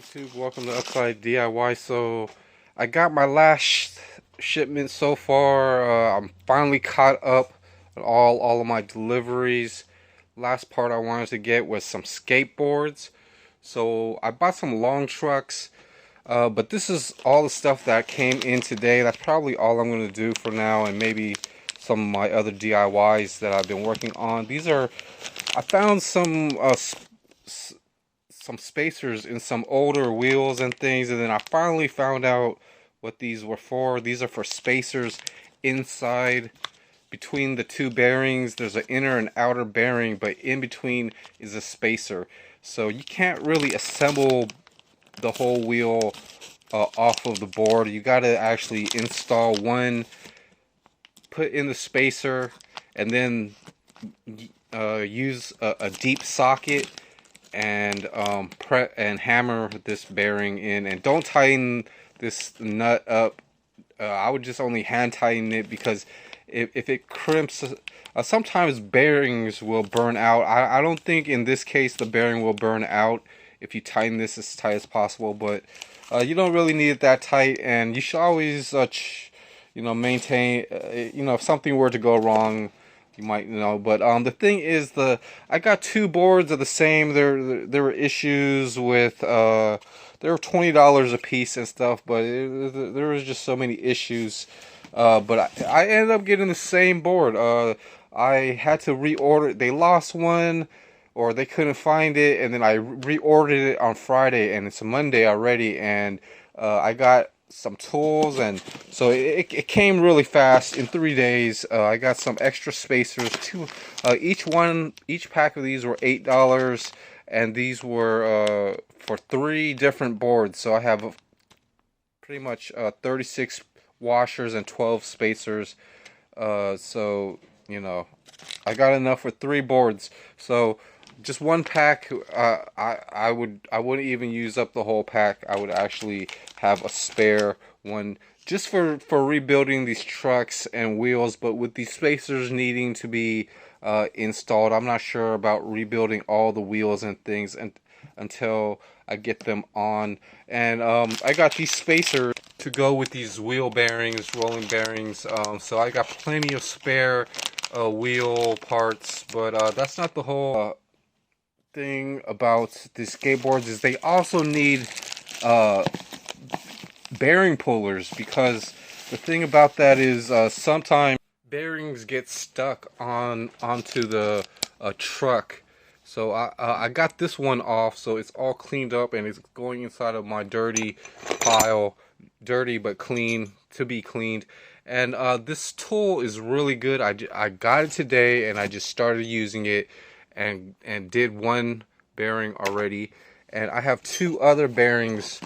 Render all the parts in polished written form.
YouTube, welcome to Upside DIY. So I got my last shipment so far. I'm finally caught up on all of my deliveries. Last part I wanted to get was some skateboards. So I bought some long trucks, but this is all the stuff that came in today. That's probably all I'm going to do for now, and maybe some of my other DIYs that I've been working on. I found some spacers in some older wheels and things, and then I finally found out what these were for. These are for spacers inside between the two bearings. There's an inner and outer bearing, but in between is a spacer. So you can't really assemble the whole wheel off of the board. You got to actually install one, put in the spacer, and then use a deep socket and hammer this bearing in, and don't tighten this nut up. I would just only hand tighten it, because if it crimps, sometimes bearings will burn out. I don't think in this case the bearing will burn out if you tighten this as tight as possible, but you don't really need it that tight, and you should always maintain, if something were to go wrong, you might know. But the thing is, I got two boards of the same. There were issues with they were $20 a piece and stuff, but there was just so many issues. But I ended up getting the same board. I had to reorder. They lost one, or they couldn't find it, and then I reordered it on Friday, and it's Monday already, and I got some tools, and so it came really fast in 3 days. I got some extra spacers. Each pack of these were $8, and these were for 3 different boards. So I have pretty much 36 washers and 12 spacers. So I got enough for 3 boards. So just one pack, I wouldn't even use up the whole pack. I would actually have a spare one just for rebuilding these trucks and wheels. But with these spacers needing to be installed, I'm not sure about rebuilding all the wheels and things until I get them on. And I got these spacers to go with these wheel bearings, rolling bearings. So I got plenty of spare wheel parts. But that's not the whole thing about the skateboards. Is they also need bearing pullers, because the thing about that is sometimes bearings get stuck onto the truck. So I got this one off, so it's all cleaned up, and it's going inside of my dirty pile. Dirty but clean, to be cleaned. And this tool is really good. I got it today, and I just started using it, and did one bearing already, and I have 2 other bearings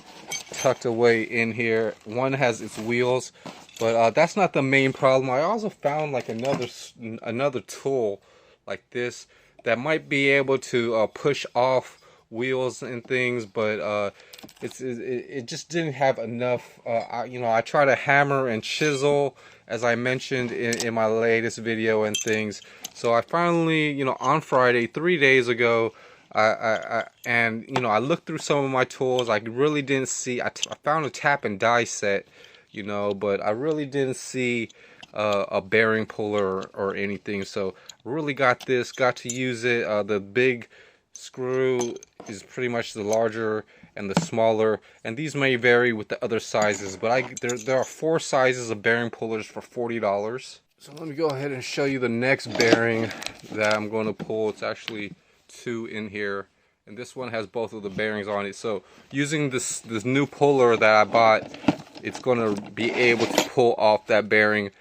tucked away in here. One has its wheels, but that's not the main problem. I also found like another tool like this that might be able to push off wheels and things, but it just didn't have enough. I try to hammer and chisel, as I mentioned in my latest video and things. So I finally, on Friday, 3 days ago, I looked through some of my tools. I really didn't see. I found a tap and die set, but I really didn't see a bearing puller or anything. So I really got to use it. The big screw is pretty much the larger, and the smaller, and these may vary with the other sizes, but there are 4 sizes of bearing pullers for $40. So let me go ahead and show you the next bearing that I'm going to pull. It's actually 2 in here, and this one has both of the bearings on it. So using this new puller that I bought, it's going to be able to pull off that bearing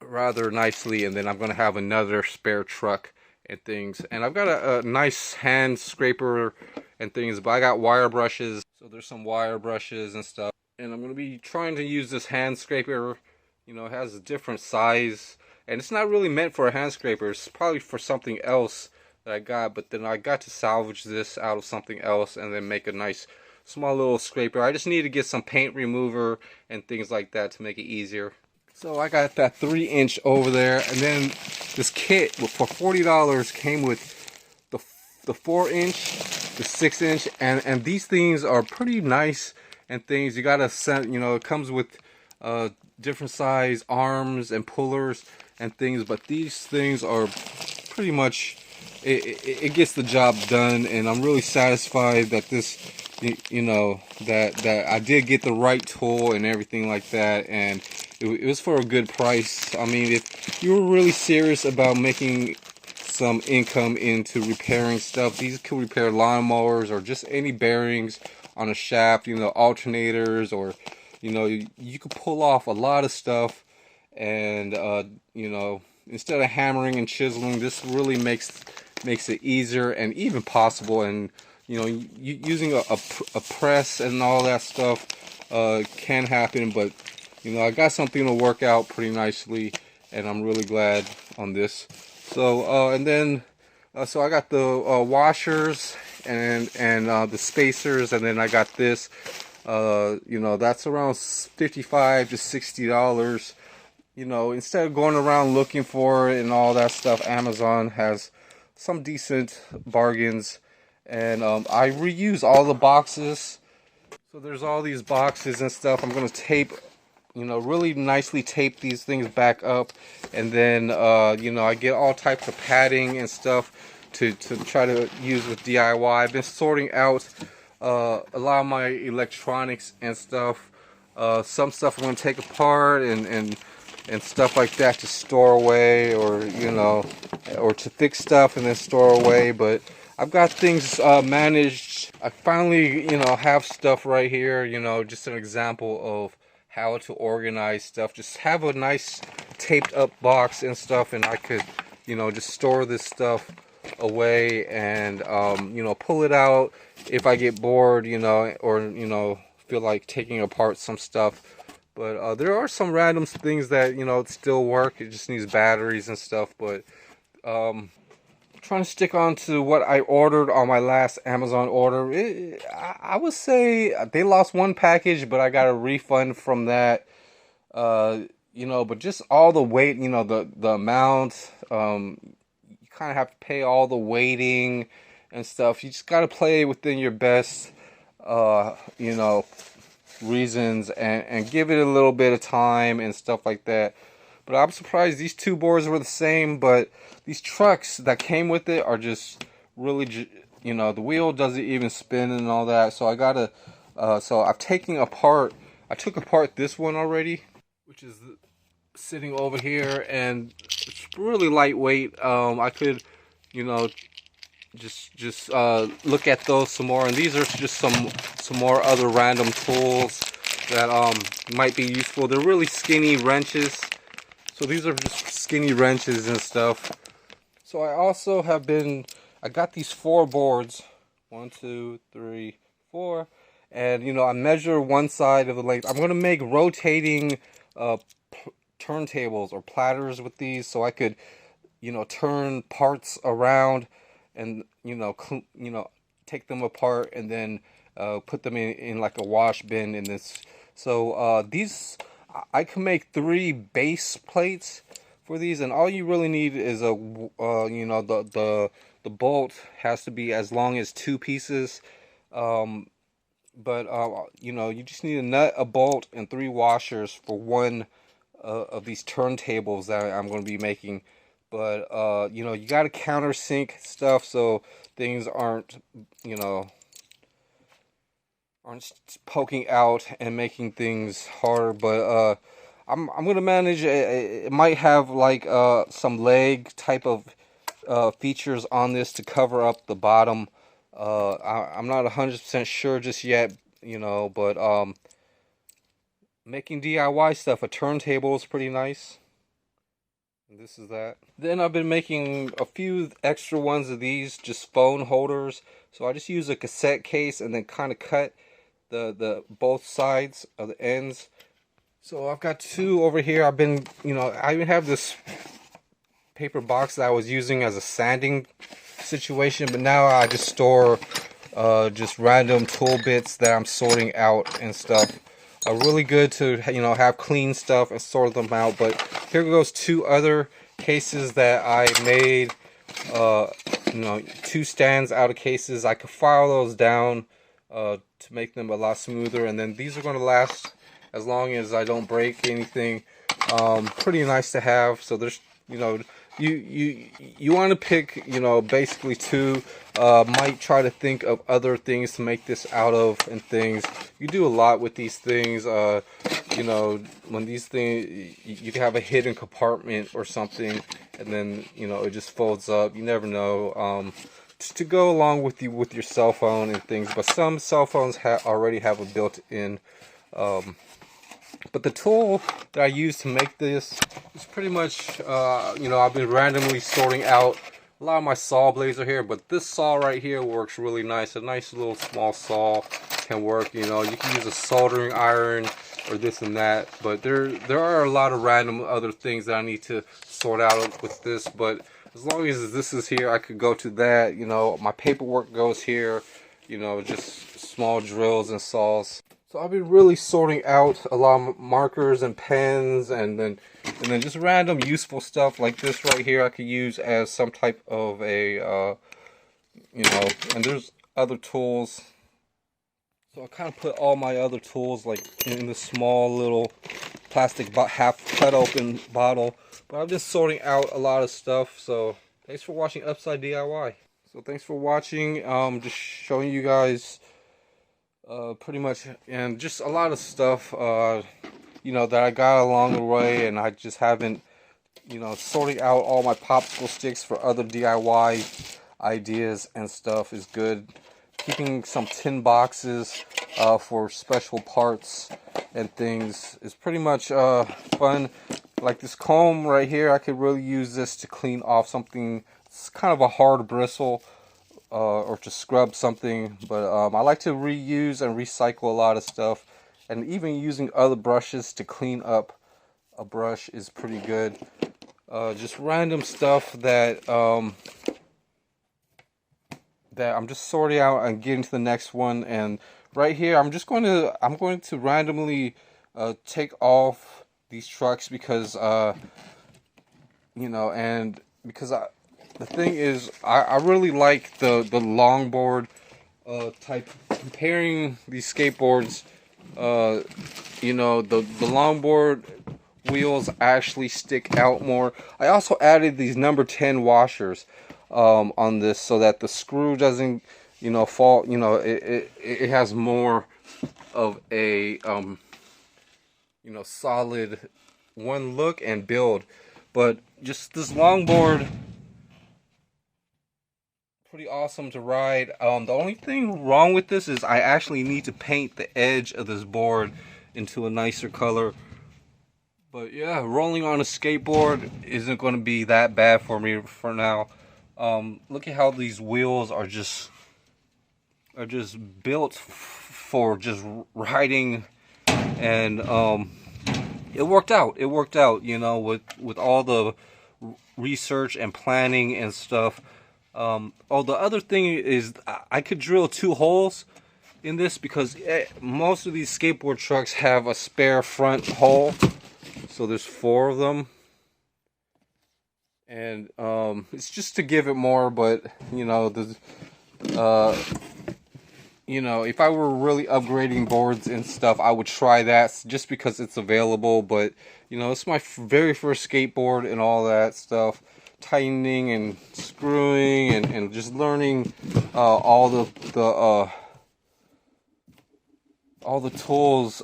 rather nicely, and then I'm going to have another spare truck and things. And I've got a nice hand scraper and things, but I got wire brushes, so there's some wire brushes and stuff. And I'm going to be trying to use this hand scraper. It has a different size, and it's not really meant for a hand scraper. It's probably for something else that I got, but then I got to salvage this out of something else and then make a nice small little scraper. I just need to get some paint remover and things like that to make it easier. So I got that 3-inch over there, and then this kit for $40 came with the 4-inch the 6-inch, and these things are pretty nice and things. You gotta set, you know, it comes with different size arms and pullers and things, but these things are pretty much, it gets the job done, and I'm really satisfied that this, you know, that I did get the right tool and everything like that, and it was for a good price. I mean, if you were really serious about making some income into repairing stuff, these could repair lawnmowers or just any bearings on a shaft, you know, alternators, or, you know, you could pull off a lot of stuff. And you know, instead of hammering and chiseling, this really makes it easier and even possible. And you know, using a press and all that stuff can happen, but you know, I got something to work out pretty nicely, and I'm really glad on this. So and then so I got the washers and the spacers, and then I got this. You know, that's around $55 to $60. You know, instead of going around looking for it and all that stuff, Amazon has some decent bargains. And I reuse all the boxes. So there's all these boxes and stuff. I'm going to tape, you know, really nicely tape these things back up. And then, you know, I get all types of padding and stuff to try to use with DIY. I've been sorting out a lot of my electronics and stuff. Some stuff I'm going to take apart and stuff like that to store away, or you know, or to fix stuff and then store away. But I've got things managed. I finally, you know, have stuff right here, you know, just an example of how to organize stuff. Just have a nice taped up box and stuff, and I could, you know, just store this stuff away and you know, pull it out if I get bored, you know, or you know, feel like taking apart some stuff. But there are some random things that, you know, still work. It just needs batteries and stuff. But trying to stick on to what I ordered on my last Amazon order. I would say they lost one package, but I got a refund from that. You know, but just all the weight, you know, the amount. You kind of have to pay all the waiting and stuff. You just got to play within your best, you know, reasons, and give it a little bit of time and stuff like that. But I'm surprised these two boards were the same, but these trucks that came with it are just really, you know, the wheel doesn't even spin and all that. So I gotta, so I've taken apart, I took apart this one already, which is sitting over here, and it's really lightweight. I could, you know, just look at those some more, and these are just some more other random tools that might be useful. They're really skinny wrenches, so these are just skinny wrenches and stuff. So I also have been, I got these 4 boards, 1 2 3 4, and you know, I measure one side of the length. I'm going to make rotating turntables or platters with these, so I could, you know, turn parts around and you know, take them apart and then put them in like a wash bin in this. So these, I can make 3 base plates for these, and all you really need is a you know, the bolt has to be as long as 2 pieces. But you know, you just need a nut, a bolt, and 3 washers for one of these turntables that I'm going to be making. But you know, you got to countersink stuff so things aren't, you know, aren't poking out and making things harder. But I'm gonna manage. It might have like some leg type of features on this to cover up the bottom. I'm not 100% sure just yet, you know, but making DIY stuff, a turntable is pretty nice. This is that. Then I've been making a few extra ones of these, just phone holders. So I just use a cassette case and then kind of cut the both sides of the ends. So I've got 2 over here. I've been, you know, I even have this paper box that I was using as a sanding situation, but now I just store just random tool bits that I'm sorting out and stuff. Really good to, you know, have clean stuff and sort them out. But here goes 2 other cases that I made two stands out of cases. I could file those down to make them a lot smoother, and then these are going to last as long as I don't break anything. Pretty nice to have. So there's, you want to pick, basically two. Might try to think of other things to make this out of and things. You do a lot with these things. When these things, you can have a hidden compartment or something, and then it just folds up. You never know. Just to go along with your cell phone and things. But some cell phones already have a built-in. But the tool that I use to make this is pretty much, I've been randomly sorting out. A lot of my saw blades are here, but this saw right here works really nice. A nice little small saw can work. You can use a soldering iron or this and that. But there are a lot of random other things that I need to sort out with this. But as long as this is here, I could go to that. My paperwork goes here. Just small drills and saws. So I've been really sorting out a lot of markers and pens, and then just random useful stuff like this right here I could use as some type of a, and there's other tools. So I kind of put all my other tools like in this small little plastic half cut open bottle. But I'm just sorting out a lot of stuff. So thanks for watching Upside DIY. So thanks for watching. Just showing you guys pretty much, and just a lot of stuff that I got along the way, and I just haven't sorting out all my popsicle sticks for other DIY ideas and stuff is good. Keeping some tin boxes for special parts and things is pretty much fun. Like this comb right here, I could really use this to clean off something. It's kind of a hard bristle. Or to scrub something, but I like to reuse and recycle a lot of stuff, and even using other brushes to clean up a brush is pretty good. Just random stuff that that I'm just sorting out and getting to the next one. And right here, I'm going to randomly take off these trucks because and because the thing is, I really like the longboard type. Comparing these skateboards, the longboard wheels actually stick out more. I also added these number 10 washers on this so that the screw doesn't fall. It has more of a solid one look and build. But just this longboard, pretty awesome to ride. The only thing wrong with this is I actually need to paint the edge of this board into a nicer color. But yeah, rolling on a skateboard isn't going to be that bad for me for now. Look at how these wheels are just built for just riding, and it worked out. It worked out, with all the research and planning and stuff. The other thing is I could drill 2 holes in this because most of these skateboard trucks have a spare front hole. So there's 4 of them. And it's just to give it more, but if I were really upgrading boards and stuff, I would try that just because it's available. But it's my very first skateboard and all that stuff. Tightening and screwing and just learning all the tools,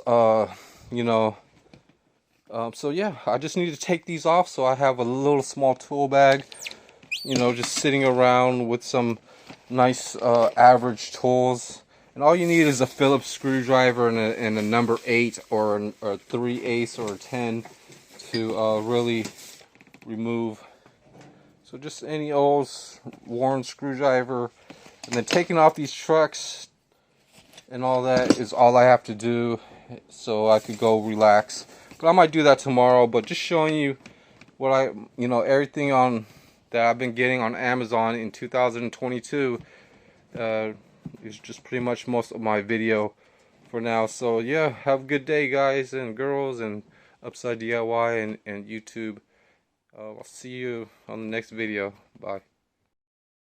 so yeah, I just need to take these off. So I have a little small tool bag, just sitting around with some nice average tools. And all you need is a Phillips screwdriver and a number 8 or a 3/8 or a 10 to really remove. So just any old worn screwdriver, and then taking off these trucks and all that is all I have to do, so I could go relax. But I might do that tomorrow. But just showing you what everything on that I've been getting on Amazon in 2022 is just pretty much most of my video for now. So yeah, have a good day, guys and girls, and Upside DIY and YouTube. I'll see you on the next video. Bye.